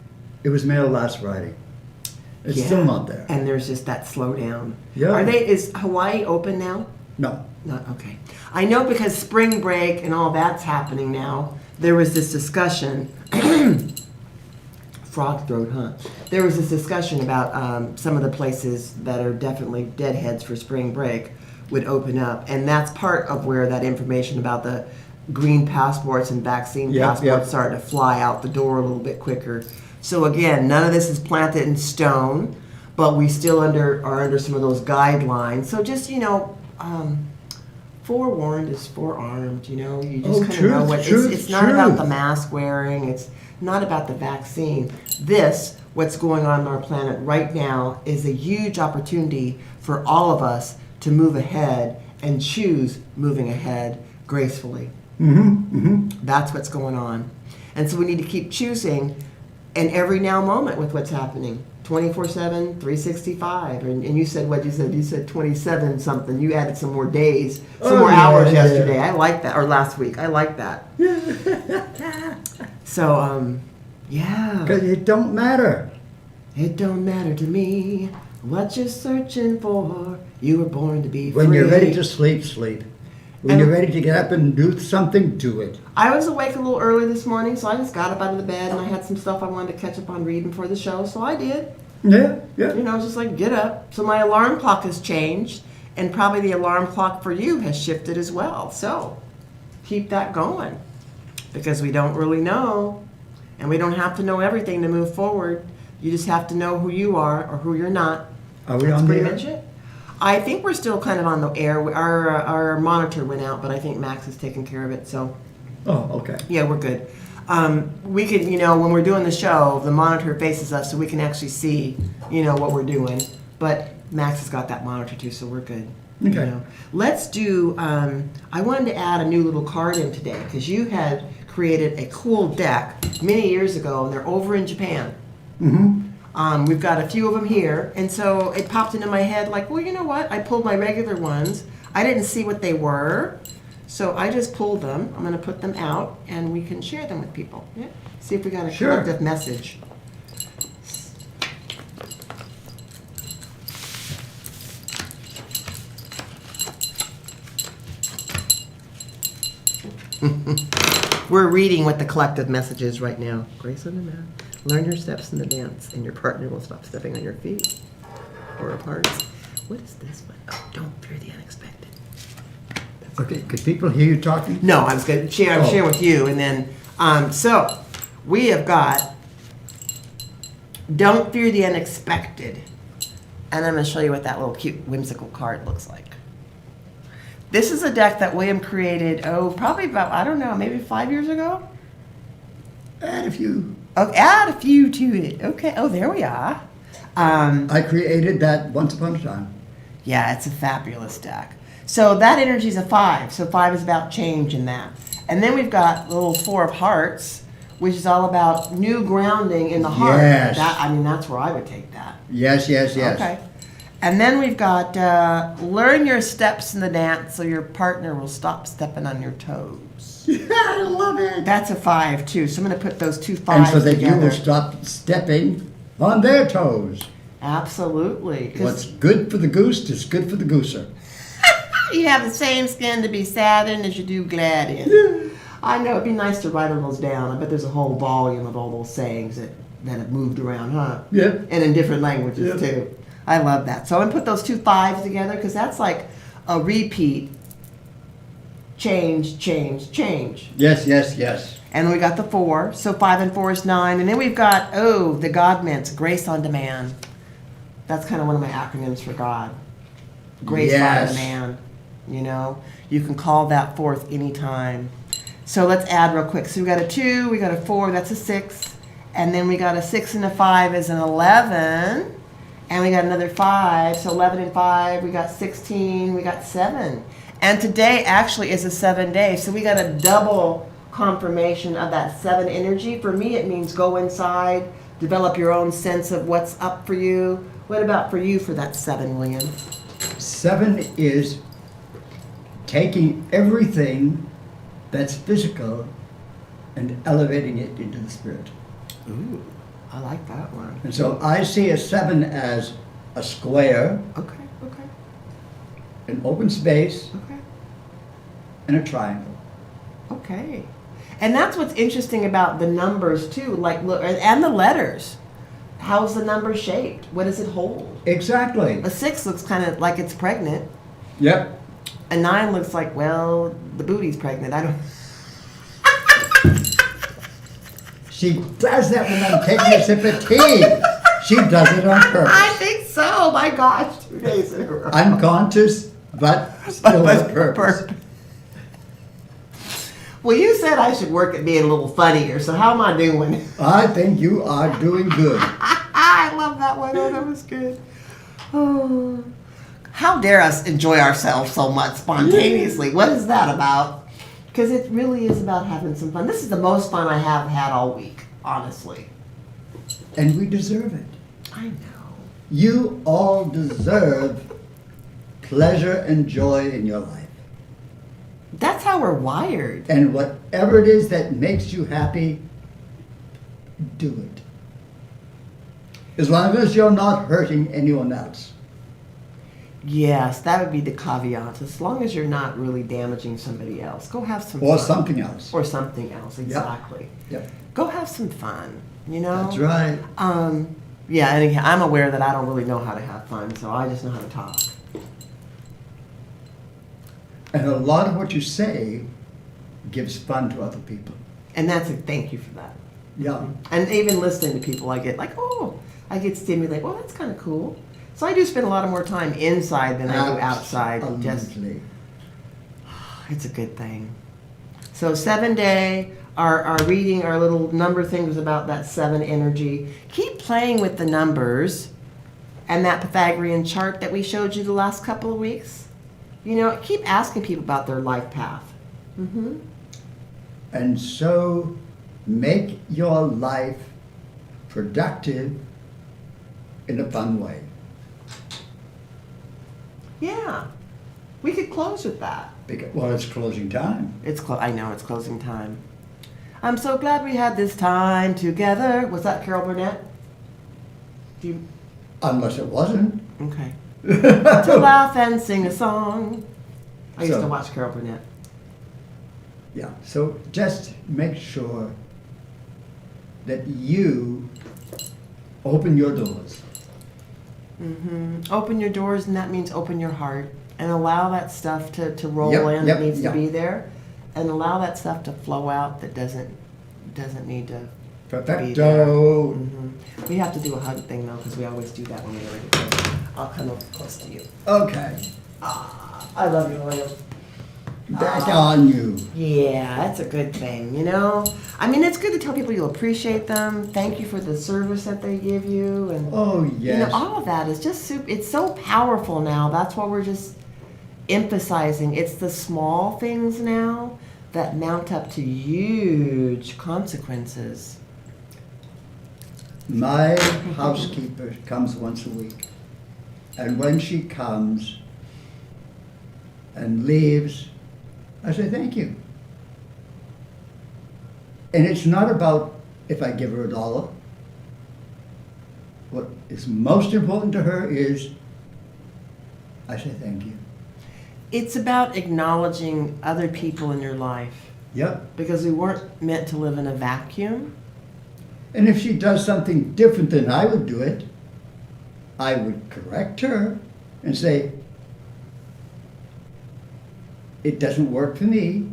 B: It was mailed last Friday. It's
A: Yeah.
B: still not there.
A: And there's just that slowdown.
B: Yeah.
A: Is Hawaii open now?
B: No.
A: Not okay. I know because spring break and all that's happening now. There was this discussion frog throat, huh? There was this discussion about some of the places that are definitely deadheads for spring break would open up, and that's part of where that information about the green passports and vaccine
B: Yep,
A: passports
B: yep.
A: started to fly out the door a little bit quicker. So again, none of this is planted in stone, but we still are under some of those guidelines. So just, forewarned is forearmed, you just kind of know what, it's not about the mask wearing, it's not about the vaccine. This, what's going on our planet right now, is a huge opportunity for all of us to move ahead and choose moving ahead gracefully. That's what's going on. And so we need to keep choosing an every now moment with what's happening. 24/7, 365. And you said what you said? You said 27 something. You added some more days, some more hours yesterday. I like that. Or last week. I like that. So, yeah.
B: Because it don't matter.
A: It don't matter to me what you're searching for. You were born to be free.
B: When you're ready to sleep, sleep. When you're ready to get up and do something, do it.
A: I was awake a little early this morning, so I just got up out of the bed and I had some stuff I wanted to catch up on reading for the show, so I did.
B: Yeah, yeah.
A: Just like get up. So my alarm clock has changed, and probably the alarm clock for you has shifted as well. So keep that going, because we don't really know, and we don't have to know everything to move forward. You just have to know who you are or who you're not.
B: Are we
A: That's
B: on the
A: pretty
B: air?
A: much it. I think we're still kind of on the air. Our monitor went out, but I think Max is taking care of it. So
B: Oh, okay.
A: yeah, we're good. We could, when we're doing the show, the monitor faces us, so we can actually see, what we're doing. But Max has got that monitor too, so we're good.
B: Okay.
A: Let's do. I wanted to add a new little card in today because you had created a cool deck many years ago, and they're over in Japan. We've got a few of them here, and so it popped into my head like, well, you know what? I pulled my regular ones. I didn't see what they were, so I just pulled them. I'm going to put them out, and we can share them with people. Yeah. See if we got a
B: Sure.
A: collective message. We're reading what the collective message is right now. Grace on the mat. Learn your steps in the dance, and your partner will stop stepping on your feet or apart. What is this one? Oh, don't fear the unexpected.
B: Okay, could people hear you talking?
A: No, I was going to share. I'm sharing with you, and then so we have got "Don't Fear the Unexpected," and I'm going to show you what that little cute, whimsical card looks like. This is a deck that William created. Probably about maybe 5 years ago.
B: Add a few.
A: Oh, add a few to it. Okay. Oh, there we are.
B: I created that once upon a time.
A: Yeah, it's a fabulous deck. So that energy is a 5. So 5 is about change in that. And then we've got the little 4 of hearts, which is all about new grounding in the heart.
B: Yes.
A: That's where I would take that.
B: Yes, yes, yes.
A: Okay. And then we've got learn your steps in the dance so your partner will stop stepping on your toes.
B: I love it.
A: That's a 5 too. So I'm going to put those two 5s
B: And so that
A: together.
B: you will stop stepping on their toes.
A: Absolutely. 'Cause
B: What's good for the goose is good for the gooser.
A: you have the same skin to be sad in as you do glad in. I know, it'd be nice to write all those down. I bet there's a whole volume of all those sayings that have moved around, huh?
B: Yeah.
A: And in different languages
B: Yeah.
A: too. I love that. So I'm going to put those two 5s together because that's like a repeat. Change, change, change.
B: Yes, yes, yes.
A: And we got the 4. So 5 and 4 is 9. And then we've got, the God Mints, Grace on Demand. That's kind of one of my acronyms for God. Grace
B: Yes.
A: on Demand. You can call that forth anytime. So let's add real quick. So we got a 2, we got a 4, that's a 6. And then we got a 6 and a 5 is an 11. And we got another 5. So 11 and 5, we got 16, we got 7. And today actually is a 7 day. So we got a double confirmation of that 7 energy. For me, it means go inside, develop your own sense of what's up for you. What about for you for that 7, William?
B: 7 is taking everything that's physical and elevating it into the spirit.
A: Ooh, I like that one.
B: And so I see a 7 as a square,
A: Okay.
B: an open space,
A: Okay.
B: and a triangle.
A: Okay. And that's what's interesting about the numbers too, like look, and the letters. How's the number shaped? What does it hold?
B: Exactly.
A: A 6 looks kind of like it's pregnant.
B: Yep.
A: A 9 looks like, well, the booty's pregnant. I don't.
B: She does that when I'm taking a sip of tea. She does it on purpose.
A: I think so. My gosh, 2 days in a row.
B: Unconscious, but still
A: But
B: on purpose.
A: Well, you said I should work at being a little funnier, so how am I doing?
B: I think you are doing good.
A: I love that one. Oh, that was good. Oh. How dare us enjoy ourselves so much spontaneously? What is that about? Because it really is about having some fun. This is the most fun I have had all week, honestly.
B: And we deserve it.
A: I know.
B: You all deserve pleasure and joy in your life.
A: That's how we're wired.
B: And whatever it is that makes you happy, do it. As long as you're not hurting anyone else.
A: Yes, that would be the caveat. As long as you're not really damaging somebody else, go have some
B: Or
A: fun.
B: something else.
A: Or something else, exactly.
B: Yep.
A: Go have some fun, you know?
B: That's right.
A: Yeah, and again, I'm aware that I don't really know how to have fun, so I just know how to talk.
B: And a lot of what you say gives fun to other people.
A: And that's a thank you for that.
B: Yeah.
A: And even listening to people, I get like, oh, I get stimulated. Well, that's kind of cool. So I do spend a lot of more time inside than I do outside. Just,
B: Absolutely.
A: it's a good thing. So 7-day, our reading, our little number thing was about that 7 energy. Keep playing with the numbers and that Pythagorean chart that we showed you the last couple of weeks. You know, keep asking people about their life path. Mm-hmm.
B: And so make your life productive in a fun way.
A: Yeah, we could close with that.
B: Well, it's closing time.
A: I know it's closing time. I'm so glad we had this time together. Was that Carol Burnett? Do you?
B: Unless it wasn't.
A: Okay. To laugh and sing a song. I used
B: So-
A: to watch Carol Burnett.
B: Yeah, so just make sure that you open your doors.
A: Mm-hmm. Open your doors, and that means open your heart, and allow that stuff to roll
B: Yep,
A: in
B: yep,
A: that needs
B: yep.
A: to be there, and allow that stuff to flow out that doesn't need to be there.
B: Perfecto.
A: Mm-hmm. We have to do a hug thing though, because we always do that when we're ready to close. I'll come up close to you.
B: Okay,
A: I love you, William.
B: back on you.
A: Yeah, that's a good thing, you know? I mean, it's good to tell people you appreciate them. Thank you for the service that they give you. And,
B: Oh,
A: you know,
B: yes.
A: all of that is just super, it's so powerful now. That's why we're just emphasizing. It's the small things now that mount up to huge consequences.
B: My housekeeper comes once a week. And when she comes and leaves, I say thank you. And it's not about if I give her $1. What is most important to her is I say thank you.
A: It's about acknowledging other people in your life
B: Yep.
A: because we weren't meant to live in a vacuum.
B: And if she does something different than I would do it, I would correct her and say, it doesn't work for me,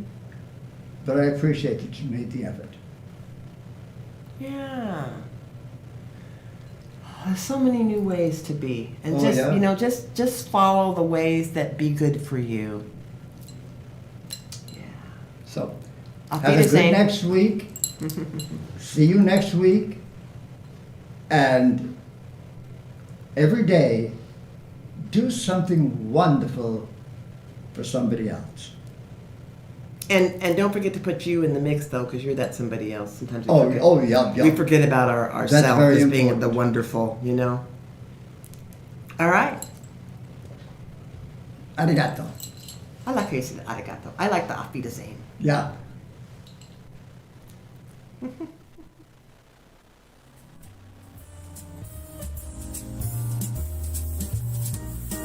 B: but I appreciate that you made the effort.
A: Yeah. There's so many new ways to be. And
B: Oh,
A: just,
B: yeah?
A: you know, just follow the ways that be good for you. Yeah.
B: So,
A: Auf
B: have a good
A: Wiedersehen.
B: next week. See you next week. And every day, do something wonderful for somebody else.
A: And don't forget to put you in the mix though, because you're that somebody else. Sometimes we
B: Oh,
A: forget.
B: oh yeah, yeah.
A: We forget about ourselves
B: very
A: as being
B: important.
A: the wonderful, you know. All right.
B: Arigato.
A: I like how you said arigato. I like the Auf Wiedersehen.
B: Yeah.